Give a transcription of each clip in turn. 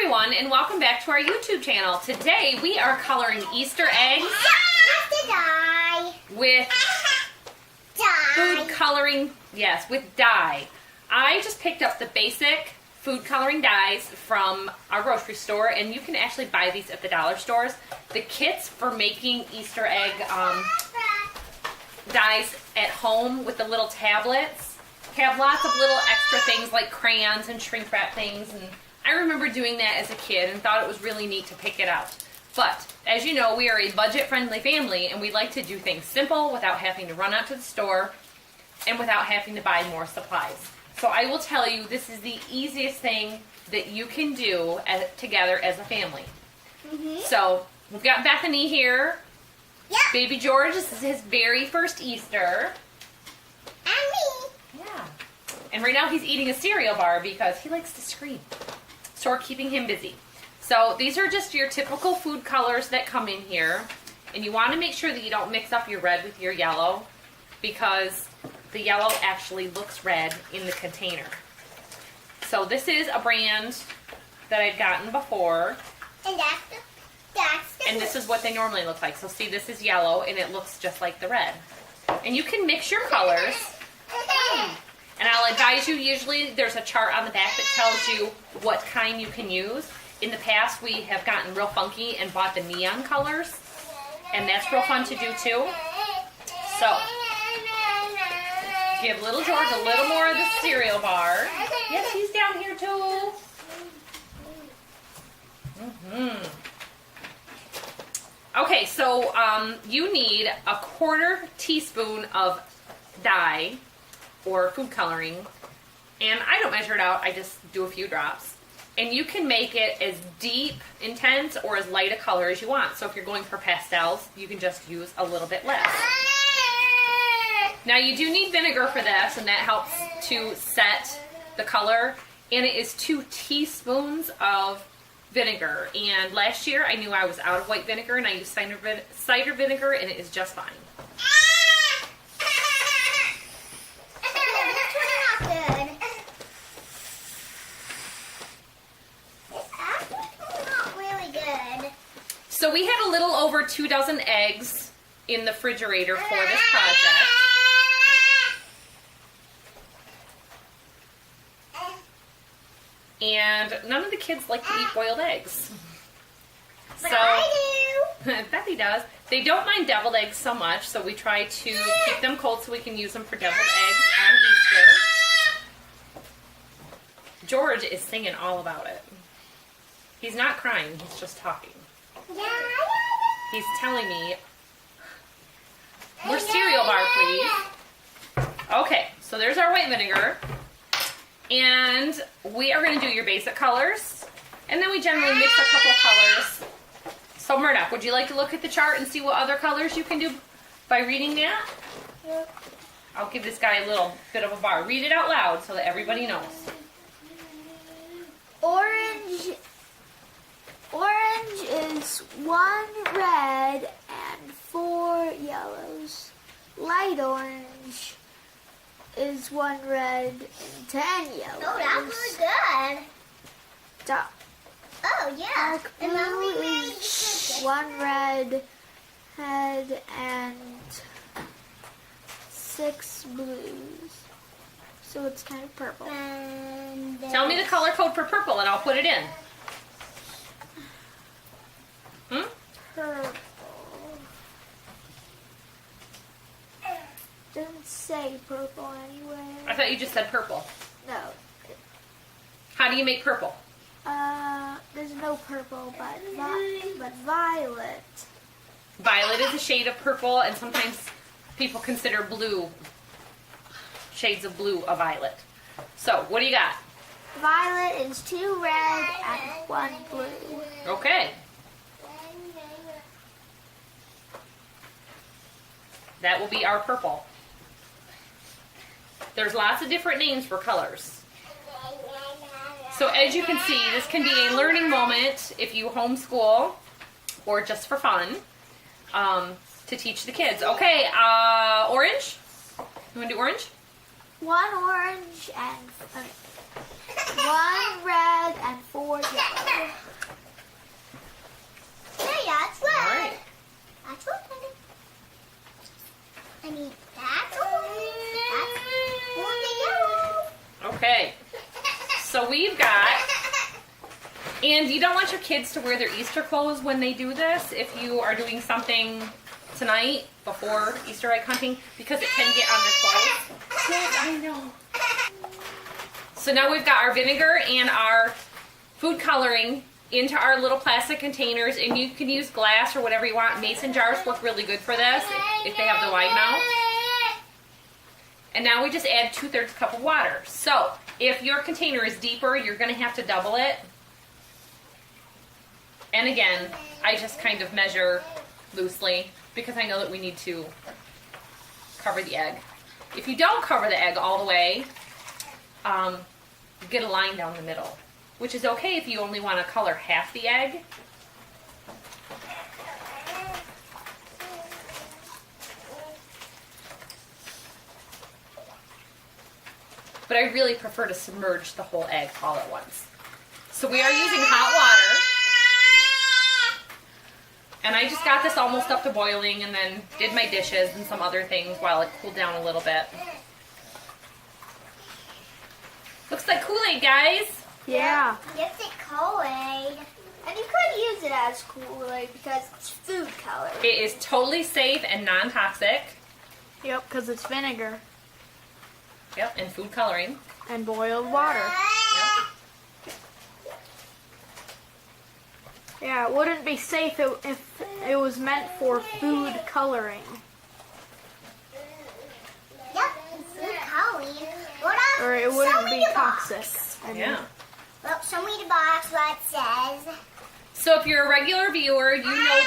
everyone, and welcome back to our YouTube channel. Today we are coloring Easter eggs with food coloring, with dye. I just picked up the basic food coloring dyes from our grocery store, and you can actually buy these at the dollar stores. The kits for making Easter egg dyes at home with the little tablets have lots of little extra things like crayons and shrink wrap things, and I remember doing that as a kid and thought it was really neat to pick it out. But as you know, we are a budget-friendly family, and we like to do things simple without having to run out to the store and without having to buy more supplies. So I will tell you, this is the easiest thing that you can do together as a family. So we've got Bethany here. Yep. Baby George, this is his very first Easter. And me. Yeah. And right now he's eating a cereal bar because he likes to scream. So we're keeping him busy. So these are just your typical food colors that come in here. And you want to make sure that you don't mix up your red with your yellow, because the yellow actually looks red in the container. So this is a brand that I've gotten before. And And this is what they normally look like. So see, this is yellow and it looks just like the red. And you can mix your colors. And I'll advise you, usually there's a chart on the back that tells you what kind you can use. In the past, we have gotten real funky and bought the neon colors. And that's real fun to do too. So, give little George a little more of the cereal bar. Yes, he's down here too. Okay, so you need a 1/4 teaspoon of dye or food coloring, and I don't measure it out, I just do a few drops. And you can make it as deep, intense, or as light a color as you want. So if you're going for pastels, you can just use a little bit less. Now you do need vinegar for this, and that helps to set the color, and it is 2 teaspoons of vinegar. And last year I knew I was out of white vinegar, and I used cider vinegar, and it is just fine. So we had a little over 2 dozen eggs in the refrigerator for this project. And none of the kids like to eat boiled eggs. But I do. Bethy does. They don't mind deviled eggs so much, so we try to keep them cold so we can use them for deviled eggs on Easter. George is singing all about it. He's not crying, he's just talking. He's telling me, more cereal bar, please. Okay, so there's our white vinegar. And we are going to do your basic colors. And then we generally mix a couple of colors. So Murdoch, would you like to look at the chart and see what other colors you can do by reading that? Yep. I'll give this guy a little bit of a bar. Read it out loud so that everybody knows. Orange is 1 red and 4 yellows. Light orange is 1 red and 10 yellows. Oh, that was good. Oh, yeah. Dark blue is 1 red head and 6 blues. So it's kind of purple. Tell me the color code for purple and I'll put it in. Purple. Doesn't say purple anywhere. I thought you just said purple. No. How do you make purple? There's no purple, but violet. Violet is a shade of purple, and sometimes people consider blue, shades of blue, a violet. So, what do you got? Violet is 2 red and 1 blue. Okay. That will be our purple. There's lots of different names for colors. So as you can see, this can be a learning moment if you homeschool or just for fun to teach the kids. Okay, orange? You want to do orange? 1 orange and 1 red and 4 yellow. And you don't want your kids to wear their Easter clothes when they do this if you are doing something tonight before Easter egg hunting, because it can get on their clothes. Yes, I know. So now we've got our vinegar and our food coloring into our little plastic containers, and you can use glass or whatever you want. Mason jars work really good for this if they have the wide mouth. And now we just add 2/3 cup of water. So if your container is deeper, you're going to have to double it. And again, I just kind of measure loosely because I know that we need to cover the egg. If you don't cover the egg all the way, you get a line down the middle, which is okay if you only want to color half the egg. But I really prefer to submerge the whole egg all at once. So we are using hot water. And I just got this almost up to boiling and then did my dishes and some other things while it cooled down a little bit. Looks like Kool-Aid, guys. Yeah. It's a Kool-Aid. And you could use it as Kool-Aid because it's food color. It is totally safe and non-toxic. Yep, because it's vinegar Yep, and food coloring. and boiled water. Yep. Yeah, it wouldn't be safe if it was meant for food coloring. Yep, food coloring. What up? Or it Show wouldn't me be the box. toxic. Yeah. Well, show me the box, what it says. So if you're a regular viewer, you know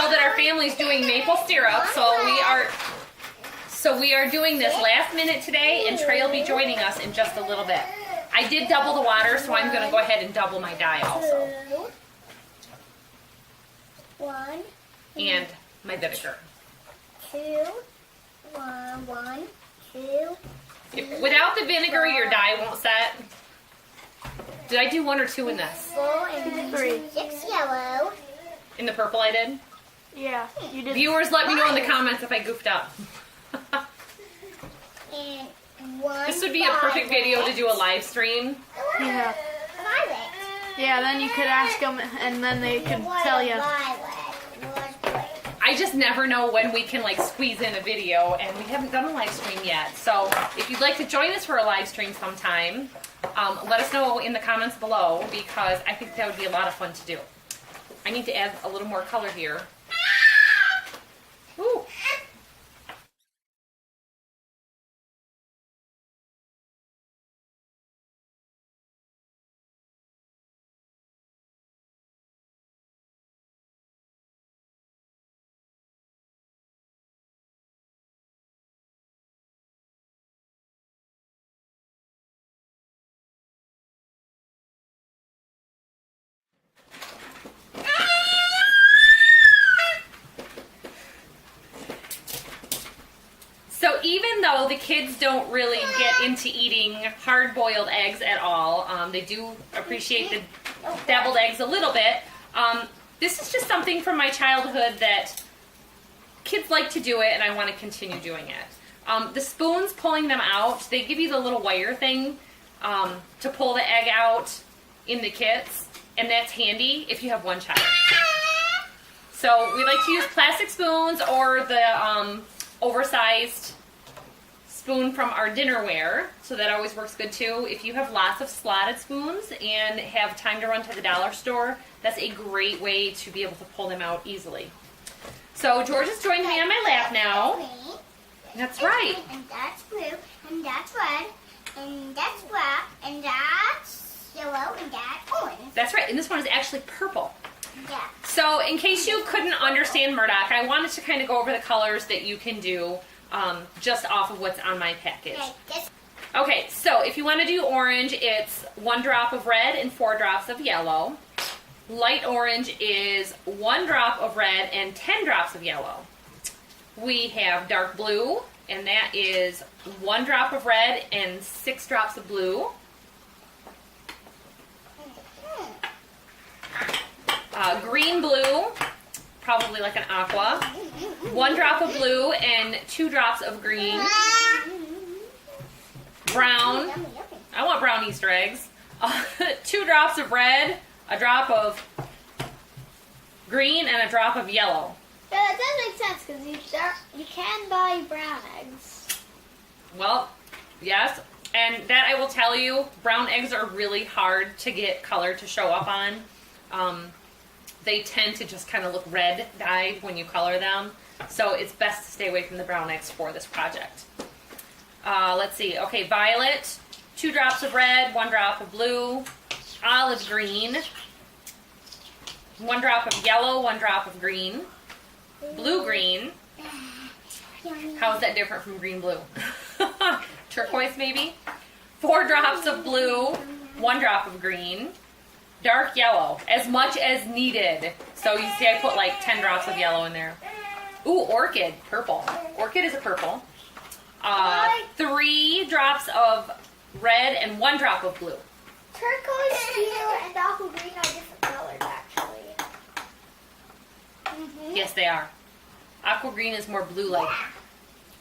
that our family's doing maple syrup, so we are doing this last minute today, and Trey will be joining us in just a little bit. I did double the water, so I'm going to go ahead and double my dye also. 1, And my vinegar. 2, 1, 2. Without the vinegar, your dye won't set. Did I do 1 or 2 in this? 4 and 3. 6 yellow. In the purple I did? Yeah, you did. Viewers, let me know in the comments if I goofed up. And 1 This would be a perfect video to do a live stream. Yeah. Violet. Yeah, then you could ask them and then they could What tell a you. violet was blue. I just never know when we can like squeeze in a video, and we haven't done a live stream yet. So if you'd like to join us for a live stream sometime, let us know in the comments below, because I think that would be a lot of fun to do. I need to add a little more color here. Ooh. So even though the kids don't really get into eating hard-boiled eggs at all, they do appreciate the deviled eggs a little bit. This is just something from my childhood that kids like to do it, and I want to continue doing it. The spoons pulling them out, they give you the little wire thing to pull the egg out in the kits, and that's handy if you have one child. So we like to use plastic spoons or the oversized spoon from our dinnerware, so that always works good too. If you have lots of slotted spoons and have time to run to the dollar store, that's a great way to be able to pull them out easily. So George is joining me on my lap now. Green, That's right. and that's blue, and that's red, and that's black, and that's yellow, and that's orange. That's right, and this one is actually purple. Yeah. So in case you couldn't understand Murdoch, I wanted to kind of go over the colors that you can do just off of what's on my package. Okay, this Okay, so if you want to do orange, it's 1 drop of red and 4 drops of yellow. Light orange is 1 drop of red and 10 drops of yellow. We have dark blue, and that is 1 drop of red and 6 drops of blue. Green blue, probably like an aqua. 1 drop of blue and 2 drops of green. Brown. yummy, yummy. I want about brown Easter eggs. 2 drops of red, a drop of green, and a drop of yellow. Yeah, that does make sense because you can buy brown eggs. Well, yes. And that I will tell you, brown eggs are really hard to get color to show up on. They tend to just kind of look red dyed when you color them. So it's best to stay away from the brown eggs for this project. Let's see. Okay, violet, 2 drops of red, 1 drop of blue, olive green, 1 drop of yellow, 1 drop of green, blue green. How is that different from green blue? Turquoise maybe? 4 drops of blue, 1 drop of green, dark yellow, as much as needed. So you see I put like 10 drops of yellow in there. Ooh, orchid, purple. Orchid is a purple. 3 drops of red and 1 drop of blue. Turquoise, teal, and aqua green are different colors, actually. Yes, they are. Aqua green is more blue-like.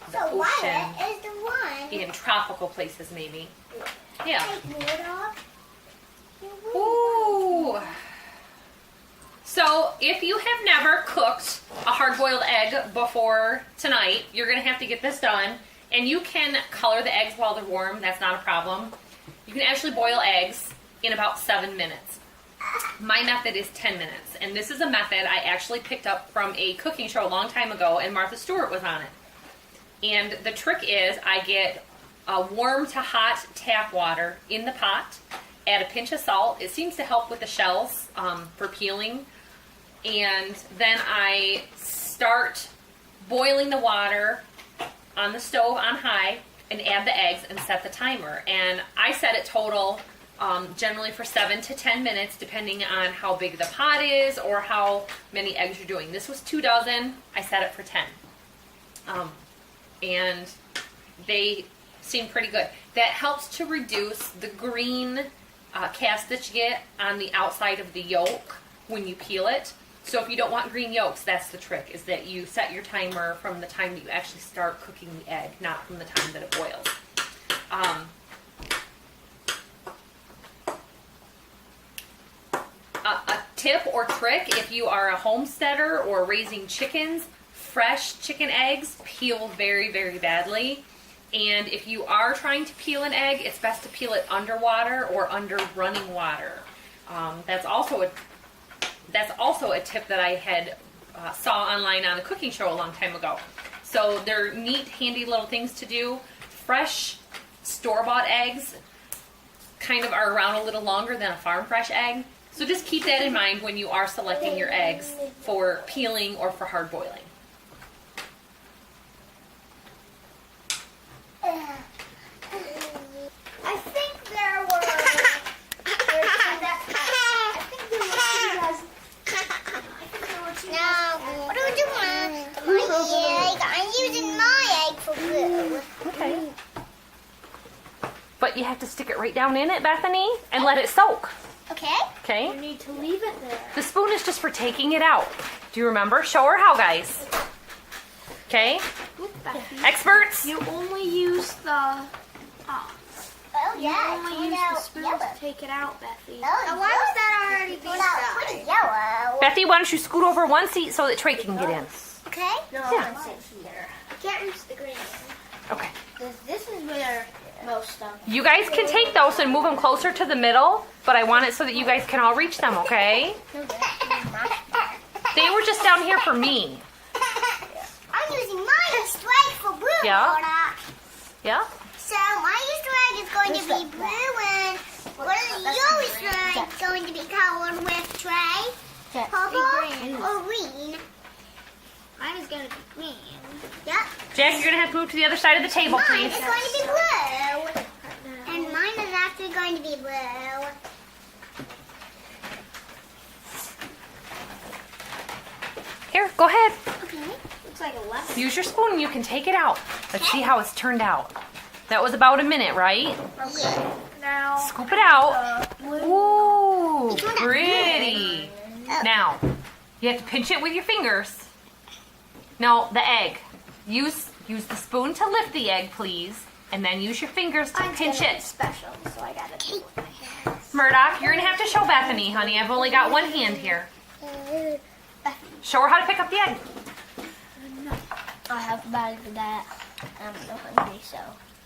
The So ocean violet is the one. in tropical places, maybe. Yeah. Take lid off. Ooh. So, if you have never cooked a hard-boiled egg before tonight, you're going to have to get this done. And you can color the eggs while they're warm. That's not a problem. You can actually boil eggs in about 7 minutes. My method is 10 minutes. And this is a method I actually picked up from a cooking show a long time ago, and Martha Stewart was on it. And the trick is I get warm to hot tap water in the pot, add a pinch of salt. It seems to help with the shells for peeling. And then I start boiling the water on the stove on high and add the eggs and set the timer. And I set it total generally for 7 to 10 minutes, depending on how big the pot is or how many eggs you're doing. This was 2 dozen. I set it for 10. And they seem pretty good. That helps to reduce the green cast that you get on the outside of the yolk when you peel it. So if you don't want green yolks, that's the trick, is that you set your timer from the time that you actually start cooking the egg, not from the time that it boils. A tip or trick, if you are a homesteader or raising chickens, fresh chicken eggs peel very, very badly. And if you are trying to peel an egg, it's best to peel it underwater or under running water. That's also a tip that I had saw online on a cooking show a long time ago. So they're neat, handy little things to do. Fresh store-bought eggs kind of are around a little longer than a farm fresh egg. So just keep that in mind when you are selecting your eggs for peeling or for hard boiling. I think there were. No. What are we doing? My egg. I'm using my egg for glue. Okay. But you have to stick it right down in it, Bethany, and let it soak. Okay. Okay? You need to leave it there. The spoon is just for taking it out. Do you remember? Show her how, guys. Okay? Experts? You only use the. Oh You yeah. only use the spoon to take it out, Bethy. Oh, Why was that already being pretty done? yellow. Bethy, why don't you scoot over one seat so that Trey can get in? Okay. No, Yeah. I sit here. Can't reach the green. Okay. This is where most of. You guys can take those and move them closer to the middle, but I want it so that you guys can all reach them, okay? They were just down here for me. I'm using my Easter egg for blue. Yeah. Laura. Yeah? So my Easter egg is going to be blue, and what is your Easter egg going to be colored with, Trey? Purple or green? Mine is going to be green. Yep. Jack, you're going to have to move to the other side of the table, Mine please. is going to be blue. And mine is actually going to be blue. Here, go ahead. Okay. Looks like a lemon. Use your spoon and you can take it out. Let's see how it's turned out. That was about a minute, right? Yeah. Now. Scoop it out. Ooh, pretty. Now, you have to pinch it with your fingers. No, the egg. Use the spoon to lift the egg, please. and then use your fingers to pinch it. Special, so I gotta do it with my hands. Murdoch, you're gonna have to show Bethany, honey. I've only got one hand here. Show her how to pick up the egg. I have to buy for that. I'm so hungry, so.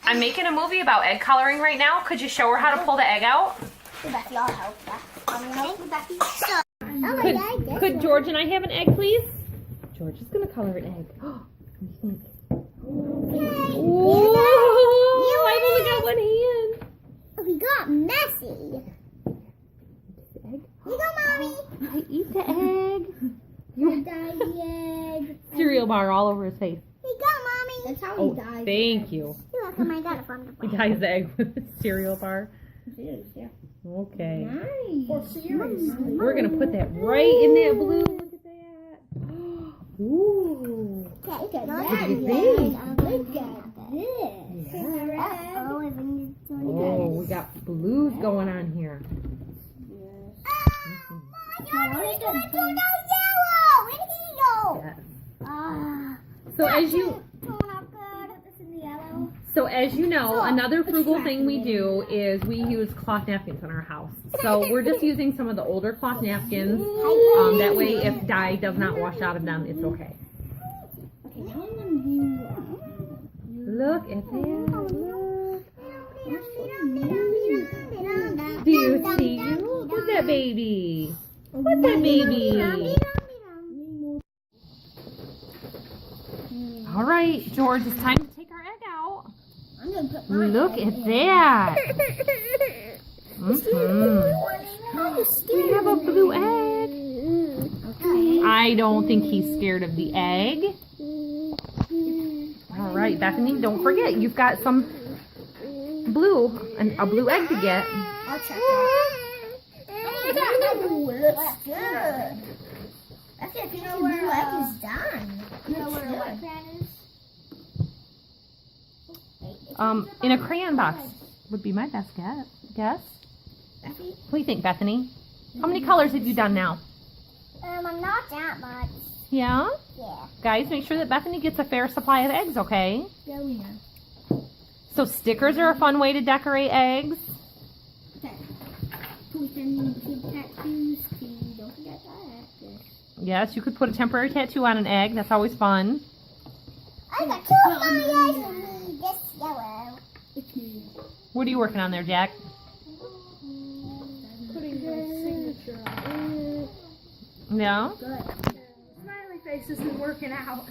I'm making a movie about egg coloring right now. Could you show her how to pull the egg out? Becky, I'll help that. Becky. Could George and I have an egg, please? George is gonna color an egg. What do you think? Whoa! I've only got one hand. We got messy. Egg? Here you go, Mommy. I eat the egg. Died the egg. Cereal bar all over his face. Here you go, Mommy. That's how Oh, thank you. You're welcome. I got it from the He dyes the egg with a cereal bar. Yeah. Okay. Nice. For serious. We're gonna put that right in that blue. Look at that. Ooh. Look at Look at that. this. Look at this. Yeah. Oh, Oh, we got blues going on here. Yes. So as you know, another frugal thing we do is we use cloth napkins in our house. So we're just using some of the older cloth napkins. That way, if dye does not wash out of them, it's okay. Look at that. Do you see? What's that baby? What's that baby? All right, George, it's time to take our egg out. Look at that. We have a blue egg. I don't think he's scared of the egg. All right, Bethany, don't forget, you've got some blue, a blue egg to get. I'll check that. Looks good. That's if you know where the egg is done. You know where the wet pan is? In a crayon box would be my best guess. What do you think, Bethany? How many colors have you done now? I'm not that much. Yeah? Yeah. Guys, make sure that Bethany gets a fair supply of eggs, okay? Yeah, we know. So stickers are a fun way to decorate eggs. Okay. Put in tattoos too. Don't forget that. Yes, you could put a temporary tattoo on an egg. That's always fun. I got two of my eyes and this yellow. What are you working on there, Jack? Putting my signature on. No? Smiley face isn't working out.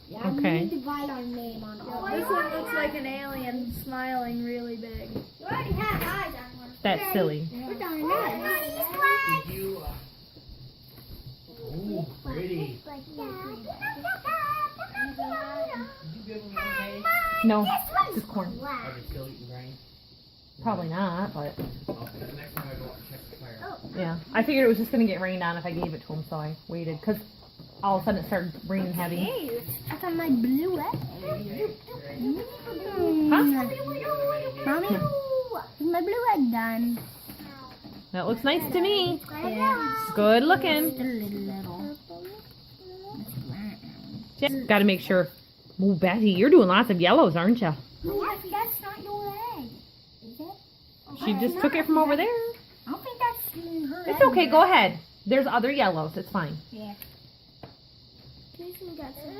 Yeah, Okay. we need to write our name on all. This one looks like an alien smiling really big. You already have eyes on one. That's silly. We're done now. Did you, ooh, pretty. Did you give them okay? No, just corn. Are they still eating grain? Probably not, but Okay, the next time I go out and check the fire. yeah. I figured it was just going to get rained on if I gave it to him, so I waited. Because all of a sudden it started raining heavy. I got my blue egg. Huh? Mommy, is my blue egg done? That looks nice to me. Yeah. Good looking. Little. Got to make sure. Oh, Betty, you're doing lots of yellows, aren't you? That's not your egg. Is it? She just took it from over there. I don't think that's her It's egg. okay. Go ahead. There's other yellows. It's fine. Yeah. Jason got some.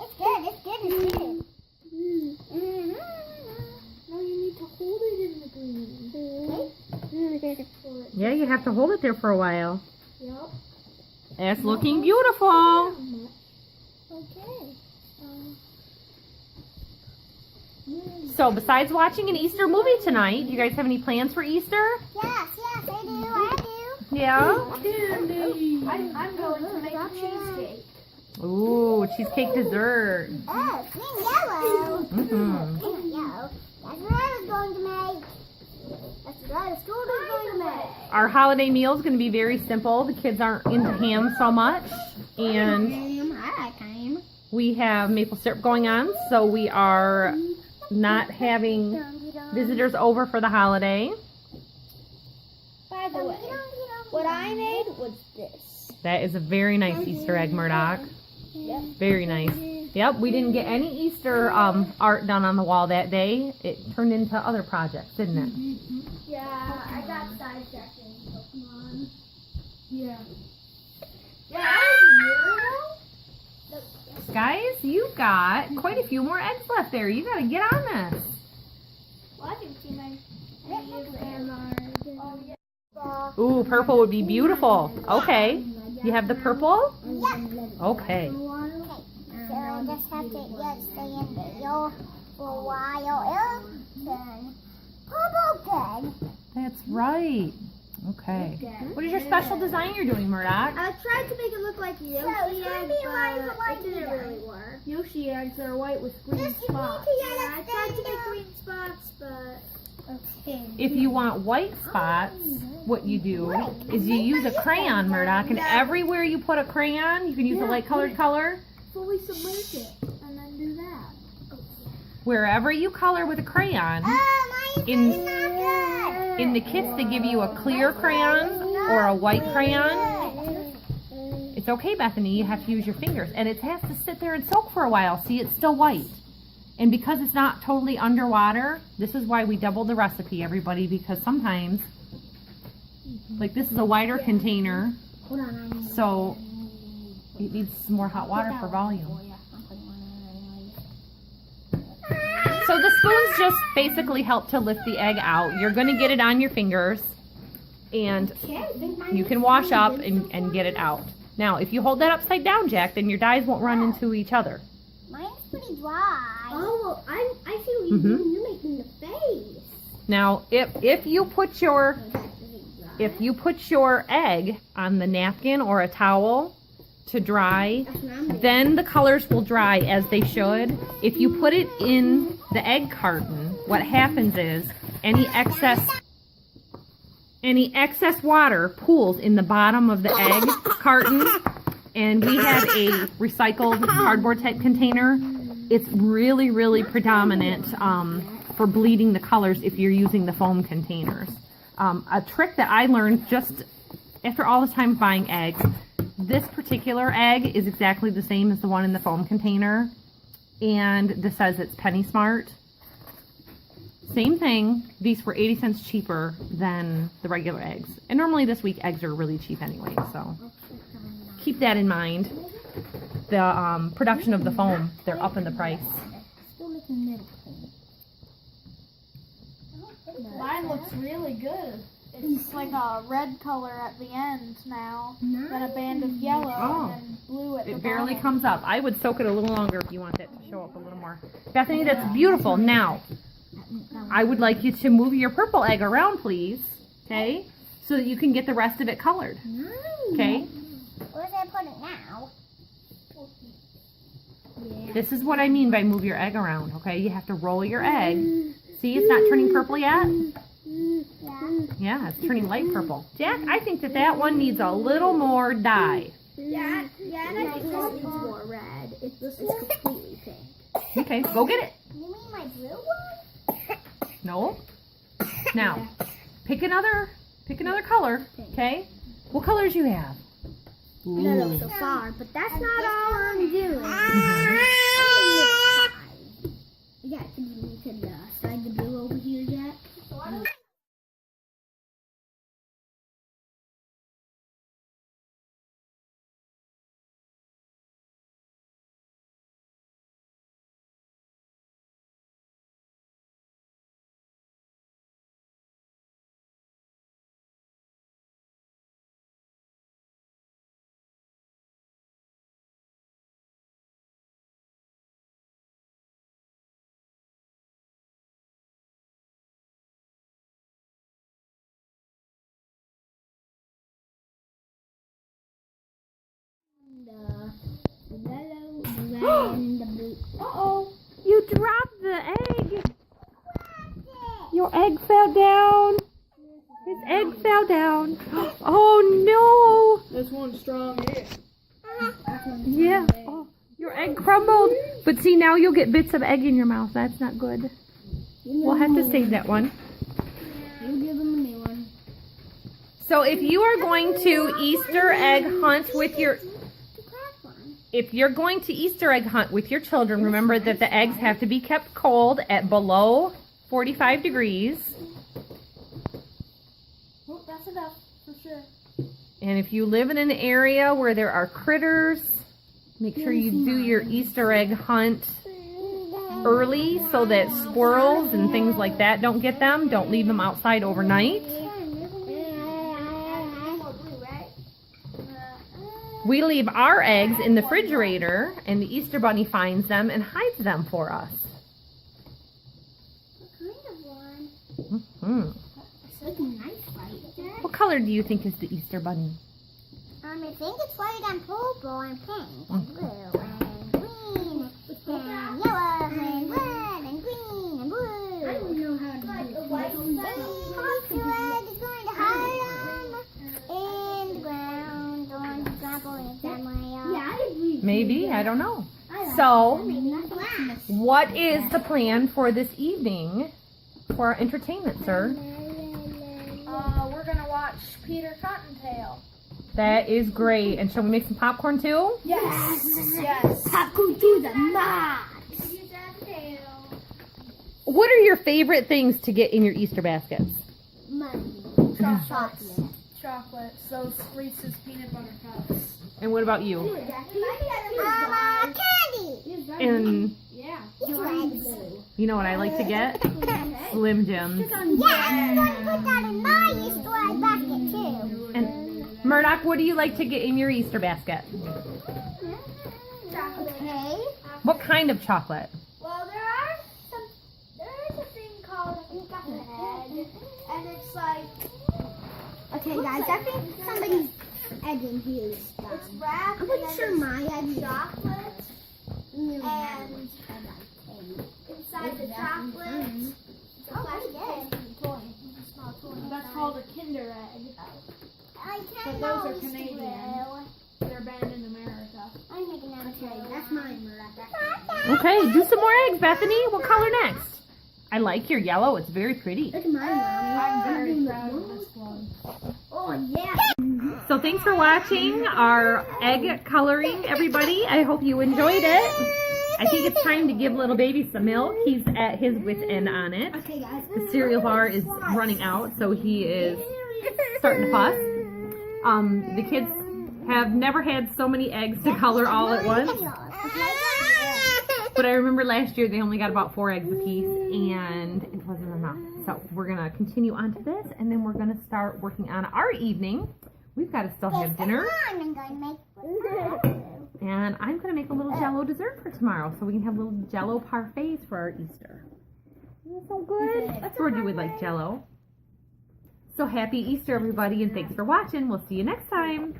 It's good. It's good. It's good. No, you need to hold it in the green. Yeah, you have to hold it there for a while. Yep. It's looking beautiful. Okay. So besides watching an Easter movie tonight, do you guys have any plans for Easter? Yes, I do. I do. Yeah? I'm going to make a cheesecake. Ooh, cheesecake dessert. Oh, green yellow. Mm-hmm. Green yellow. That's what I was going to make. That's what I was going to make. Our holiday meal is going to be very simple. The kids aren't into ham so much. And I like ham. we have maple syrup going on, so we are not having visitors over for the holiday. By the way, what I made was this. That is a very nice Easter egg, Murdoch. Very nice. Yep, we didn't get any Easter art done on the wall that day. It turned into other projects, didn't it? Yeah, I got sidetracking. So come on. Yeah. Yeah, that was a year ago. Guys, you've got quite a few more eggs left there. You got to get on this. Well, I can see my. Oh, yeah. Ooh, purple would be beautiful. Okay. You have the purple? Yeah. Okay. So I just have to stay in the yellow for a while. Then purple good. That's right. Okay. What is your special design you're doing, Murdoch? I tried to make it look like Yoshi eggs, but it didn't really work. Yoshi eggs are white with green spots. Yeah, I tried to make green spots, but okay. If you want white spots, what you do is you use a crayon, Murdoch, and everywhere you put a crayon, you can use a light colored color. Fully submerge it and then do that. Wherever you color with a crayon, in the kits they give you a clear crayon or a white crayon. It's okay, Bethany, you have to use your fingers. And it has to sit there and soak for a while. See, it's still white. And because it's not totally underwater, this is why we doubled the recipe, everybody, because sometimes, like this is a wider container, so it needs some more hot water for volume. So the spoons just basically help to lift the egg out. You're going to get it on your fingers, and you can wash up and get it out. Now, if you hold that upside down, Jack, then your dyes won't run into each other. Mine's pretty dry. Oh, I see what you're making the face. Now, if you put your egg on the napkin or a towel to dry, then the colors will dry as they should. If you put it in the egg carton, what happens is any excess water pools in the bottom of the egg carton, and we had a recycled cardboard type container. It's really, really predominant for bleeding the colors if you're using the foam containers. A trick that I learned just after all this time buying eggs, this particular egg is exactly the same as the one in the foam container, and this says it's Penny Smart. Same thing, these were 80 cents cheaper than the regular eggs. And normally this week eggs are really cheap anyway, so keep that in mind. The production of the foam, they're up in the price. Mine looks really good. It's like a red color at the end now, then a band of yellow, and then blue at the It barely bottom. comes up. I would soak it a little longer if you want it to show up a little more. Bethany, that's beautiful. Now, I would like you to move your purple egg around, please, okay, so that you can get the rest of it colored, okay? Where do I put it now? This is what I mean by move your egg around, okay? You have to roll your egg. See, it's not turning purple yet? Yeah, it's turning light purple. Jack, I think that one needs a little more dye. Yeah, and I think this needs more red. This is completely pink. Okay, go get it. You mean my blue one? No. Now, pick another color, okay? What colors you have? Ooh. So far, but that's not all I'm doing. Yeah, you can slide the blue over here, Jack. The yellow, the red, and the blue. Uh-oh, you dropped the egg. Your egg fell down. His egg fell down. Oh no. This one's strong. Yeah. Oh, your egg crumbled. But see, now you'll get bits of egg in your mouth. That's not good. We'll have to save that one. You give them a new one. So if you are going to Easter egg hunt with your... The cracked one. if you're going to Easter egg hunt with your children, remember that the eggs have to be kept cold at below 45 degrees. Oh, that's enough for sure. And if you live in an area where there are critters, make sure you do your Easter egg hunt early so that squirrels and things like that don't get them. Don't leave them outside overnight. We leave our eggs in the refrigerator, and the Easter Bunny finds them and hides them for us. Mm-hmm. What color do you think is the Easter Bunny? I think it's white and purple and pink and blue and green and yellow and red and green and blue. I don't know how to do it. Easter egg is going to hide them in the ground on the trampoline somewhere. Yeah, Maybe, I don't know. So, what is the plan for this evening for our entertainment, sir? We're gonna watch Peter Cottontail. That is great. And shall we make some popcorn too? Yes. Yes. popcorn to the max. What are your favorite things to get in your Easter baskets? Money. Chocolate. Chocolates. Those Reese's peanut butter cups. And what about you? Candy. And Yeah. you know what I like to get? Slim Jims. Yeah, I'm going to put that in my Easter egg basket too. And Murdoch, what do you like to get in your Easter basket? Okay. What kind of chocolate? Well, there is a thing called egg, and it's like, Okay, guys, I think somebody's egg in here is done. it's wrapped I'm pretty in sure my egg is chocolate, and inside the chocolate, that's called a Kinder egg. I But can't those are Canadian. They're banned in America. I'm making that okay. That's mine, Miranda. Okay, do some more eggs, Bethany. What color next? I like your yellow. It's very pretty. Look at mine, Mommy. I'm very proud of this one. Oh, yeah. So thanks for watching our egg coloring, everybody. I hope you enjoyed it. I think it's time to give little baby some milk. He's at his wit's end on it. Okay, guys. The cereal bar is running out, so he is starting to fuss. The kids have never had so many eggs to color all at once. But I remember last year they only got about 4 eggs apiece, and it wasn't enough. So we're going to continue on to this, and then we're going to start working on our evening. We've got to still have dinner. I'm going to make And I'm going to make a little Jell-O dessert for tomorrow, so we can have little Jell-O parfaits for our Easter. Isn't that so good? Georgie would like Jell-O. So happy Easter, everybody, and thanks for watching. We'll see you next time.